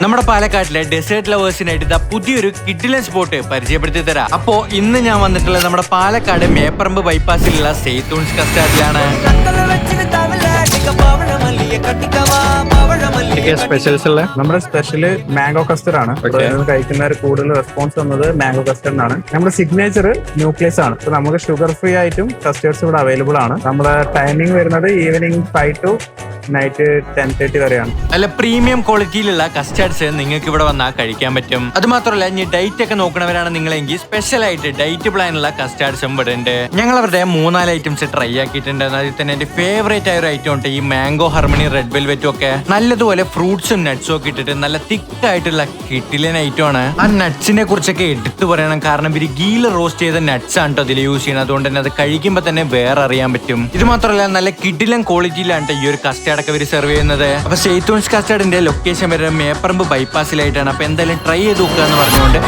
നമ്മുടെ പാലക്കാട്ടിലെ ഡെസേർട്ട് ലവേഴ്സിനായിട്ട് ഇതാ പുതിയൊരു കിഡിലൻ സ്പോട്ട് പരിചയപ്പെടുത്തി തരാം. അപ്പോ ഇന്ന് ഞാൻ വന്നിട്ടുള്ളത് നമ്മുടെ പാലക്കാട് മേപ്പറമ്പ് ബൈപ്പാസിലുള്ള സെയ്തൂൺസ് കസ്റ്റാർഡിലാണ്. നമ്മുടെ സ്പെഷ്യല് മാംഗോ കസ്റ്റർഡ് ആണ്. കഴിക്കുന്നവർ കൂടുതൽ റെസ്പോൺസ് വന്നത് മാംഗോ കസ്റ്റർഡിനാണ്. നമ്മുടെ സിഗ്നേച്ചർ ന്യൂക്ലിയസ് ആണ്. ഇപ്പൊ നമുക്ക് ഷുഗർ ഫ്രീ ആയിട്ടും കസ്റ്റേർഡ്സ് ഇവിടെ അവൈലബിൾ ആണ്. നമ്മുടെ ടൈമിംഗ് വരുന്നത് ഈവനിങ് 5 to നൈറ്റ് 10:30 വരെയാണ്. നല്ല പ്രീമിയം ക്വാളിറ്റിയിലുള്ള കസ്റ്റാർഡ്സ് നിങ്ങൾക്ക് ഇവിടെ വന്നാൽ കഴിക്കാൻ പറ്റും. അത് മാത്രമല്ല ഇനി ഡയറ്റ് ഒക്കെ നോക്കണവരാണ് നിങ്ങളെങ്കിൽ സ്പെഷ്യൽ ആയിട്ട് ഡയറ്റ് പ്ലാനുള്ള കസ്റ്റാർഡ്സും ഇവിടെ ഉണ്ട്. ഞങ്ങൾ അവരുടെ 3-4 ഐറ്റംസ് ട്രൈ ആക്കിയിട്ടുണ്ട്. അതിൽ തന്നെ എന്റെ ഫേവറേറ്റ് ആയ ഒരു ഐറ്റം ഉണ്ട് ഈ മാംഗോ ഹർമണി റെഡ് വെൽവെറ്റും ഒക്കെ. നല്ലതുപോലെ ഫ്രൂട്ട്സും നട്ട്സും ഒക്കെ ഇട്ടിട്ട് നല്ല തിക്ക് ആയിട്ടുള്ള കിട്ടിലൻ ഐറ്റം ആണ്. ആ നട്ട്സിനെ കുറിച്ചൊക്കെ എടുത്തു പറയണം, കാരണം ഇവര് ഗീല് റോസ്റ്റ് ചെയ്ത നട്ട്സ് ആണ് അതിൽ യൂസ് ചെയ്യുന്നത്. അതുകൊണ്ട് തന്നെ അത് കഴിക്കുമ്പോൾ തന്നെ വേറെ അറിയാൻ പറ്റും. ഇത് മാത്രമല്ല നല്ല കിടിലൻ ക്വാളിറ്റിയിലാണ് ഈ ഒരു കസ്റ്റാർഡ് ഒക്കെ ഇവര് സെർവ് ചെയ്യുന്നത്. അപ്പൊ സെയ്തൂൺസ് കസ്റ്റാർഡിന്റെ ലൊക്കേഷൻ വരുന്നത് മേപ്പറമ്പ് ബൈപ്പാസിലായിട്ടാണ്. അപ്പൊ എന്തായാലും ട്രൈ ചെയ്ത് നോക്കുക എന്ന് പറഞ്ഞുകൊണ്ട്